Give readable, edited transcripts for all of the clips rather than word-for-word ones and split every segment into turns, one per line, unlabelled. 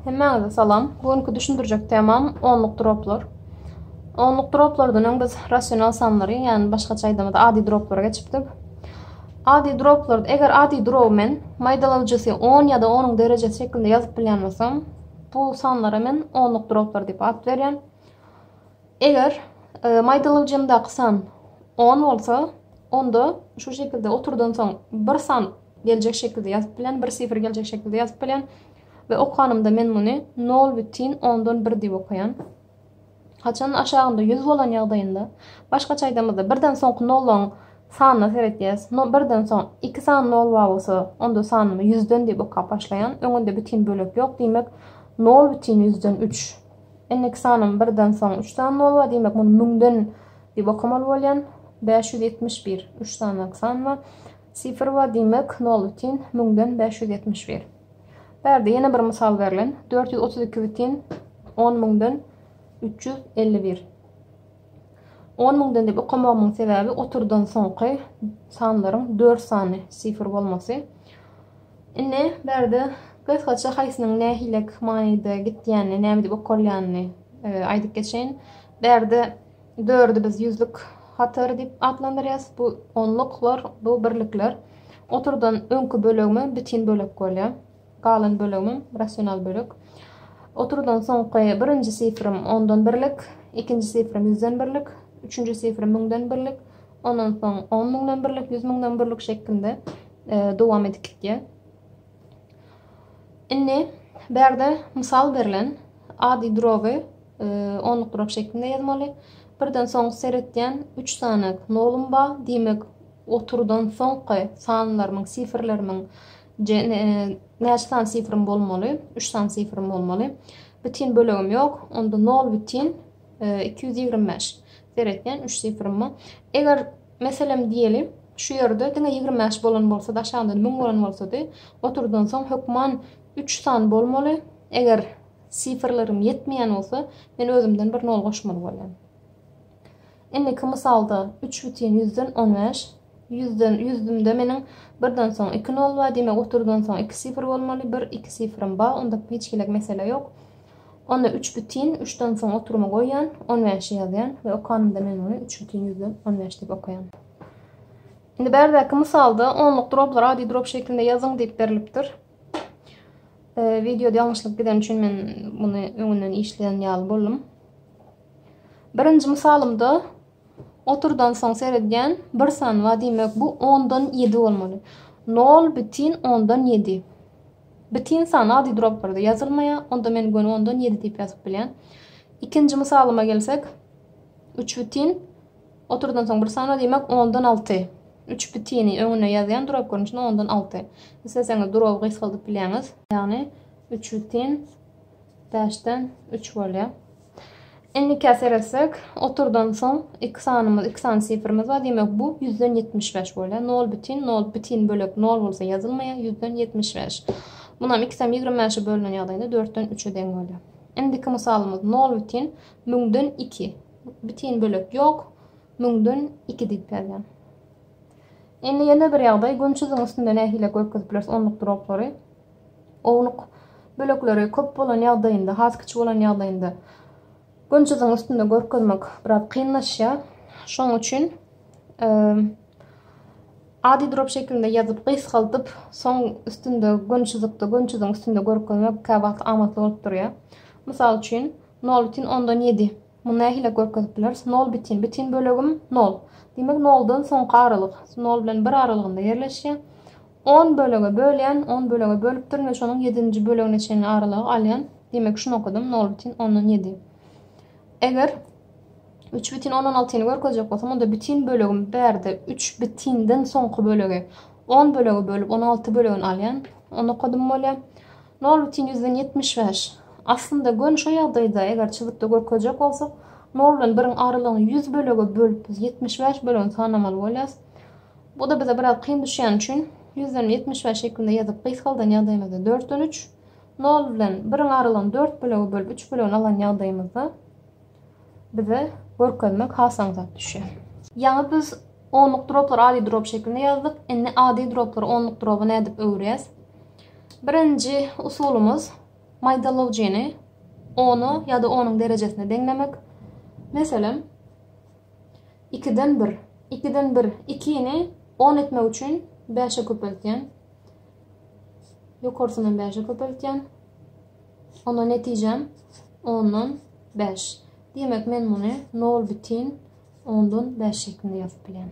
Hemmeňize salam. Bugünkü düşündürjek temam onluk droplar. Onluk droplardan öň biz rasional sanlary, ýani başgaça aýdymyda ady droplara geçipdik. Ady droplar, eger ady drop men maýdalawjysy 10 ýa-da 10 derejesi şeklinde ýazyp bilýänmesem, bu sanlara men onluk droplar diýip at berýän. Eger maýdalawjymdaky san 10 bolsa, onda şu şekilde oturdan soň bir san geljek şekilde ýazyp bilýän, bir sifir geljek şekilde ýazyp bilýän. Ve okanımda men bunu 0,10'dan 1 diýip okaýan. Haçan aşağında 100 bolan ýagdaýynda, başgaça aýdymyzda birden soňky 0'laň sanyna seretýäs. 1'den soň 2 san 0 bolsa, onda sanymy 100'den diýip okap başlaýan. Öňünde bitin bölek ýok, diýmek 0,100'den 3. Enneki sanym 1'den soň 3 san 0 bar, diýmek muny 1000'den diýip okamaly bolýan. 571 3 sanlyk san bar. Sifir bar, diýmek 0,1000'den 571. Berde yine bir misal verilen 432 10 000'dan 351. 10 000'dan dep okamamyň sebebi oturdan soňky sanlaryň 4 sany sifir bolmasy. Ine berde kısaça haýsynyň nähilek maňyda gitýäni, näme diýip okalýanyny aýdyp geçeň. Berde 4'ü biz yüzlük hatary diýip adlandyrýas. Bu onluklar, bu birlikler. Oturdan öňkü bölegimi bitin bölek bolýar. Galan bölümüm rasional bölük. Oturdan soňky birinji sifirim 10'dan 1'lik, ikinji sifirim 100'den 1'lik, üçüncü sifirim 1000'den 1'lik, ondan soň 10 000'dan 1'lik, 100 000'dan 1'lik şeklinde dowam edip gitdi. Indi berde misal berilen ady droby onluk drop şeklinde ýazmaly. Birden soň seretýän 3 sanyk nolum bar, diýmek oturdan soňky sanlaryň, sifirleriň näçe san sifirim bolmaly? 3 san sifirim bolmaly. Bitin bölegim yok. Onda 0,225. Seretýän 3 sifirim bar. Eger meselem diýelim, şu ýerde diňe 25 bolan bolsa da aşağında 1000 bolan bolsa-da, oturdan soň hökman 3 san bolmaly. Eger sifirlerim ýetmeýän bolsa, men özümden bir 0 goşmaly bolýan. Enneki misalda 3,100'den 15. 100'dümde meniň birden soň 2 0 bar, diýmek oturdan soň 2 sifir bolmaly, 1 2 sifirim bar, onda hiç kilek mesele ýok. Onda 3,3'den soň oturma goýan, 15 ýazýan we okanymda men onu 3,100'den 15 diýip okaýan. Indi berdäki misalda onluk droplar ady drop şeklinde ýazyň diýip berilipdir. Videoda ýalňyşlyk giden üçin men muny öňünden işleýän ýaly boldum. Birinji misalymda oturdan soň seretýän bir san bar, diýmek bu 10'dan 7 bolmaly. 0,10'dan 7. Bitin san ady droplarda ýazylmaýar, onda men göni 10'dan 7 diýip ýazyp bilýän. İkinji misalyma gelsek, 3 oturdan soň bir san bar, diýmek 10'dan 6. 3 bitini öňüne ýazýan drop görünüşinde 10'dan 6. Isteseňiz drop gysgaldyp bilýäňiz. Ýani 3 5'den 3 bolýar. Enniki seresek, oturdan soň 2 sanymyz, 2 san sifirimiz bar, diýmek bu 100'den 75 bolýar. 0 bitin bölek 0 bolsa ýazylmaýar, 100'den 75. Bunam 225 bölünen ýagdaýynda 4'den 3'e deň bolýar. Endiki misalymyz 0,1000'den 2. Bitin bölek ýok, 1000'den 2 diýip berýän. Endi ýene bir ýagdaý, gönçüziň üstünde nähile görkezip biles onluk droplary. Onluk bölekleri köp bolan ýagdaýynda, has kiçik bolan ýagdaýynda gönçüziň üstünde görkezmek biraz kynlaşýar. Şoň üçin ady drop şeklinde ýazyp gysgaldyp, soň üstünde gönçüziň üstünde görkezmek käwagt amatly bolup durýar. Mysal üçin 0,10'dan 7. Muny nähile görkezip bileriz? 0 bitin bölegim 0. Diýmek 0'dan soňky aralyk 0 bilen 1 aralygynda ýerleşýär. 10 bölege bölýän, 10 bölege bölüpdir we şonuň 7-nji bölegine çenli aralygy alýan. Diýmek şunu okudum 0,10'dan 7. Eger 3,16'ni görkezjek bolsam, onda bitin bölegim berde 3 bitinden soňky bölegi 10 bölege bölüp 16 bölegini alýan. Onu okudum bolýar 0,100'den 75. Aslında gön şu ýagdaýda eger çyzypda görkezjek bolsak, 0 bilen 1-iň aralygyny 100 bölege bölüp 75 bölegi sanamaly bolýas. Bu da bize biraz kyn düşýän üçin 100'den 75 şeklinde ýazyp gysgaldan ýagdaýymyzda 4'den 3, 0 bilen 1-iň aralygyny 4 bölege bölüp 3 bölegini alan ýagdaýymyzda bize görkezmek hasan zat düşýär. Ýani biz onluk droplar ady drop şeklinde ýazdyk. Endi ady droplar onluk dropy nädip öwürýäs? Birinji usulumuz maydalawjyny onu ya da onun derejesine deňlemek. Meselem 2'den 1. 2'den 1 2'ni 10 etmek üçin 5'e köpeltýän. Ýokarsyny 5'e köpeltýän. Ona netijem 10'dan 5. Demek men muny 0,10'dan 5 şeklinde ýazyp bilýän.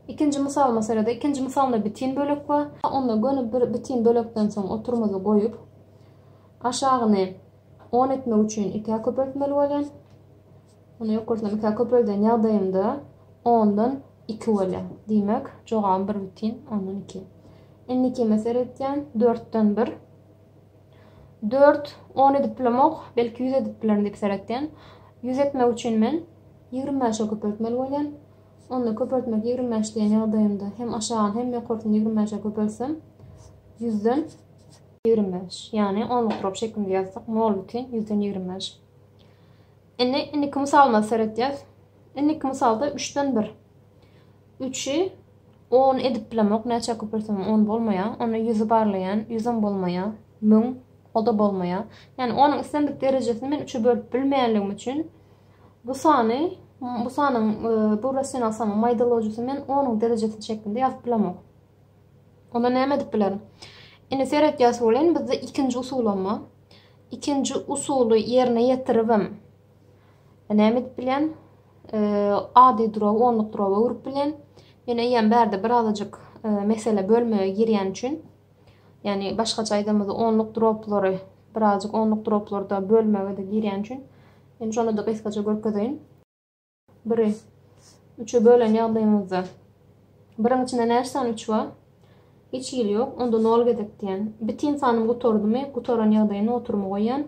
İkinci misal meselede ikinci misalda bitin bölek var. Onda gönüp bir bitin bölekden soň oturmazy goýup aşagyny 10 etmek üçin 2'ye köpeltmeli bolýan. Onu ýokarsyna 2'ye köpelden ýagdaýymda 10'dan 2 bolýar. Demek jogam bir bitin 10'dan 2. Enniki mesele etýän 4'den 1. 4 10 edip bilemok, belki 100 edip bilerim diýip seretýän. 100 etmek üçin men 25'e köpeltmeli bolýan. Onu köpeltmek 25 diýen ýagdaýymda hem aşağı hem ýokarsyny 25'e köpelsem 100'den 25. Yani 10'luk drop şeklinde ýazsak 0,100'den 25. Enniki misalma seretýär. Enniki misalda 3'den 1. 3'i 10 edip bilemok, näçe köpelsem 10 bolmaýa, onu 100'y barlaýan, 100'yn bolmaýa, 1000 o da bolmaýa. Yani onun istendik derejesini men 3'e bölüp bilmeýänligim üçin bu sany bu sanyň bu rasional sanyň maýdalawjysy men 10'nyň derejesini şeklinde ýazyp bilemok. Onda näme edip bilerim? Ene seret ýasyp bolan bizde ikinji usulama. İkinci usuly ýerine ýetiribim. Näme edip bilýän? Ady drop, 10'luk dropa urup bilýän. Ýene ýen bärde bir azajyk mesele bölmege girýän üçin, yani başgaça aýdamyzda 10'luk droplary birazjyk 10'luk droplarda bölmege de girýän üçin, ýene şonu da gysgaça görkezýän. 1'i 3'e bölen ýagdaýymyzda 1'in içinde näçe 3 bar? Hiç ýyl ýok, onda 0 gedek diýen. Bitin sanymy gutardymy, gutaran ýagdaýyna oturma goýan.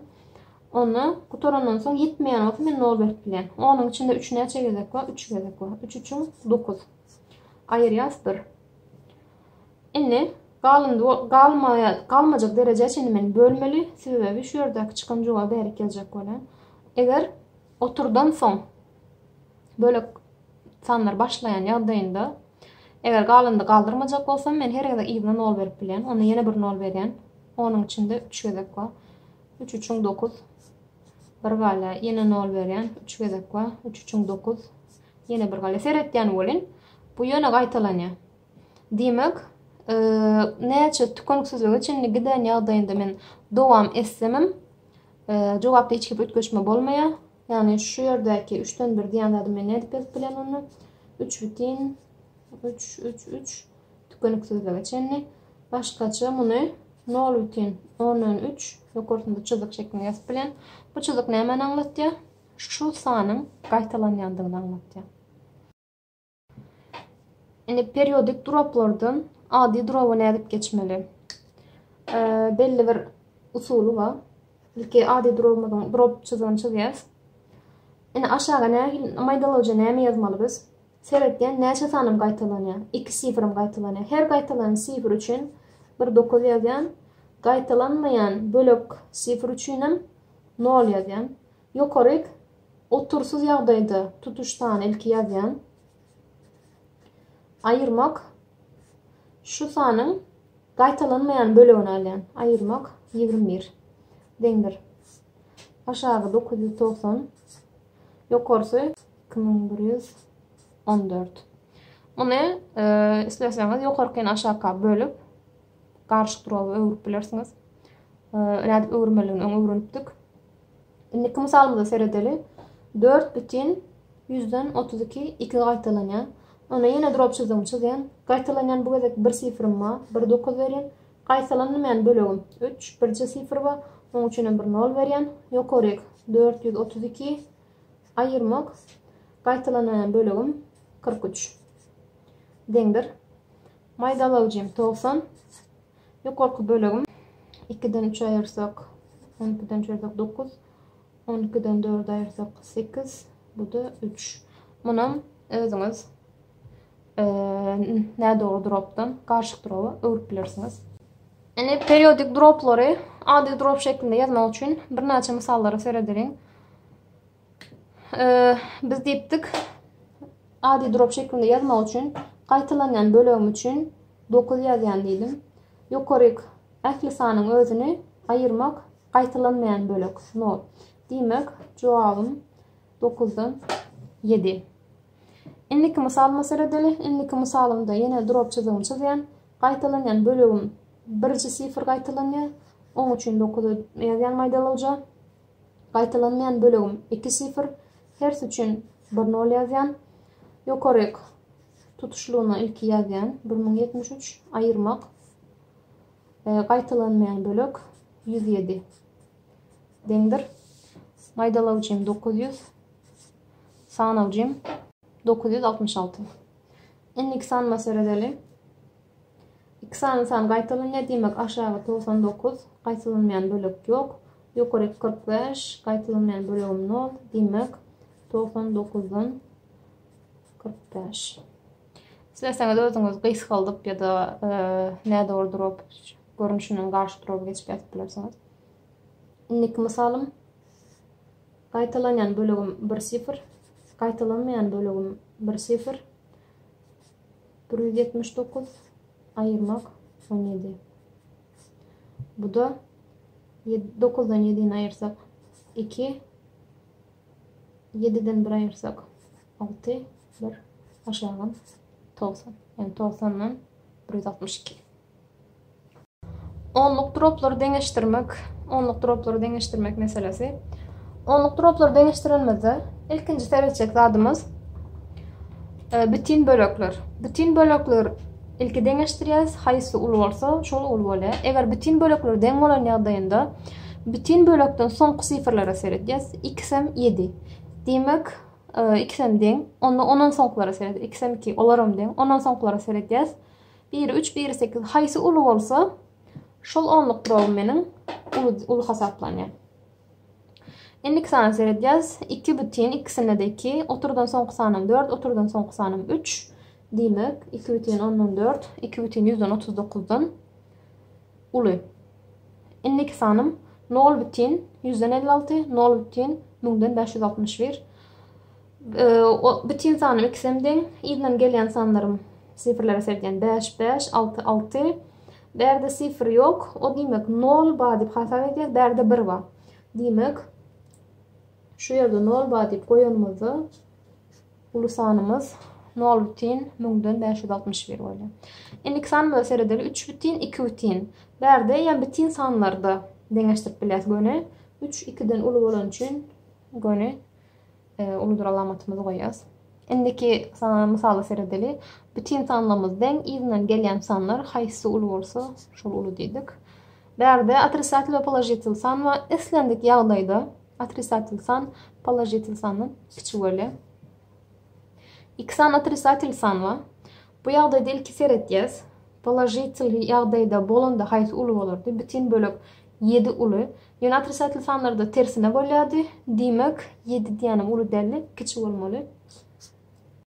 Onu gutarandan soň ýetmeýän bolsa men 0 berip bilýän. Onuň içinde 3 näçe gedek bar? 3 gedek bar. 3 üçin 9. Aýyrýas 1. Indi galmajak derece için men bölmeli, sebebi şu ýerdäki çykan jogap bäri geljek bolan. Eger oturdan soň bölek sanlar başlayan ýagdaýynda eger galyndy galdyrmajak bolsam men her ýerde ýygyna 0 berip bilýän. Ona ýene bir 0 berýän. Onuň içinde 3 gedek bar. 3 üçin 9. Bir gala ýene 0 berýän. 3 gedek bar. 3 üçin 9. Ýene bir gala seretýän bolan. Bu ýöne gaýtalanýar. Demek näçe tükenüksizlik için giden ýagdaýynda men dowam etsemem jogapda hiç gibi ötköçme bolmaýar. Yani şu ýerdäki 3'den 1 diýende men ne edip bilýän onu? 3 bitin 3 tükenüksizlik için başgaça muny 0,13 ýokartynda çyzyk şeklinde ýazyp bilýän. Bu çyzyk näme aňlatýar? Şu sanyň gaýtalanýandygyny aňlatýar. Indi periodik droplardan adi dropa nädip geçmeli? Belli bir usuly bar. Ilki adi drop çyzygyny çyzýas. Indi aşaga maýdalawja näme ýazmaly biz? Seretýän näçe sanym gaýtalanýar? 2 sifrym gaýtalanýar. Her gaýtalanan sifr üçin bir 9 ýazýan. Gaýtalanmaýan bölek sifr üçin hem 0 ýazýan. Ýokaryk otursyz ýagdaýda tutuşdan ilki ýazýan. Ayırmak şu sanyň gaýtalanmaýan bölegini alýan. Ayırmak 21. Deňdir. Aşağı 990. Ýokarsy 2114. Muny isleseňiz ýokarkyny aşağı bölüp garşy dropy öwürip bilersiňiz. Nädip öwürmeligini öwrünipdik. Indi misalymyzda seredeli 4 bitin 100'den 32 2 gaýtalanýar. Ona ýene drop çyzýan. Gaýtalanýan bu gezek 1 sifrym bar, 1 9 berýän. Gaýtalanmaýan bölegim 3, birji sifr bar. Onuň üçin 1 0 berýän. Ýokaryk 432 ayırmak. Gaýtalanýan bölegim 43. Deňdir. Maýdalawjym 90. Ýokarky bölegim 2'den 3 aýyrsak 12'den 3 aýyrsak 9. 12'den 4 aýyrsak 8. Bu da 3. Munam özüňiz näde o dropdan garşyk dropy öwürip bilersiňiz. Ene periodik droplary ady drop şeklinde ýazmak üçin bir näçe misallary serederiň. Biz diýipdik, ady drop şeklinde ýazmak üçin gaýtalanýan bölegim üçin 9 ýazýan diýdim. Ýokaryk ähli sanyň özüni ayırmak, qaytalanmayan bölük 0. Demek cevabım 9'dan 7. Indiki misal meselede, indiki misalımda yine drop çizigini çizýän, qaytalanýan bölügüm birinji sifir qaytalanýar. Onun üçin 9'u ýazýan maýdalawja. Qaytalanmayan bölügüm 2 sifir, hers üçin 1 0 ýazýan. Ýokaryk tutuşluğuna ilki ýazýan 1073, ayırmak. Qaytalanmayan bölük 107. Deňdir. Maýdalawjym 900, sanawjym 966. Indiki san meselede. İki san qaytalanýar, demek aşağı 99, qaytalanmayan bölük ýok. Ýokaryk 45, qaytalanmayan bölügüm 0, demek 99'dan 45. Silerseniz özüňiz gysy kaldyp ya da näde ordurup görünüşünden garşy durup geçip ýatyp bilersiňiz. Indiki misalym qaytalanýan bölügüm 1 0, qaytalanmayan bölügüm 1 0, 179, ayırmak 17. Bu da 9'dan 7'ni ayırsak 2, 7'den 1 ayırsak 6, 1 aşağı 90. Yani 90'dan 162. Onluk dropları deňeşdirmek meselesi. Onluk dropları deňeşdirilmede ilkinji seretjek zadymız bütün bölekler. Bütün bölekler ilki deňeşdirýäs, haýsy uly bolsa şol uly bolýar. Eger bütün bölekler deň bolan ýagdaýynda bütün bölekden soňky sifirlere seretjäs. 2 7. Demek 2 deň, ondan soňklara seretjäs. 2 2 olaram deň, ondan soňklara seretjäs. 1 3 1 8 haýsy uly bolsa şol onluk dropum meniň uly hasaplanýar. Indiki sana seretjäs. 2 bütün, ikisine de 2, oturdan soňky sanym 4, oturdan soňky sanym 3. Demek 2 bütün 10'dan 4, 2 bütün 139'dan uly. Indiki sanım 0 bütün 156, 0 bütün 1000'den 561. Bütün sanım ikisem iyiden gelýän sanlarım sifirlere seretýän 5 5 6 6. Berde sifir yok. O demek 0 bar dip hasap edýär, berde 1 bar. Demek şu ýerde 0 bar dip goýanymyzda uly sanymız 0 bütün 1000'den 561 bolýar. Indiki sanymyza seredeli 3 bütün 2 bütün. Berde ýa bütün sanlarda deňeşdirip bilýäs göne. 3 2'den uly bolan üçin göne ulydur alamatymyzy goýýas. Indiki misaly seredeli bütün sanlarymyz deň, ýerinden gelýän sanlar haýsy uly bolsa şol uly diýdik. Berde otrisatil we polojitil san we eslendik ýagdaýda otrisatil san polojitil sandan kiçik bolýar. İki san otrisatil san wa. Bu ýagdaýda ilki seretjäs. Polojitil ýagdaýda bolanda haýsy uly bolardy? Bütün bölük 7 uly. Ýöne otrisatil sanlarda tersine bolýardy. Demek 7 diýenim uly däli kiçik bolmaly.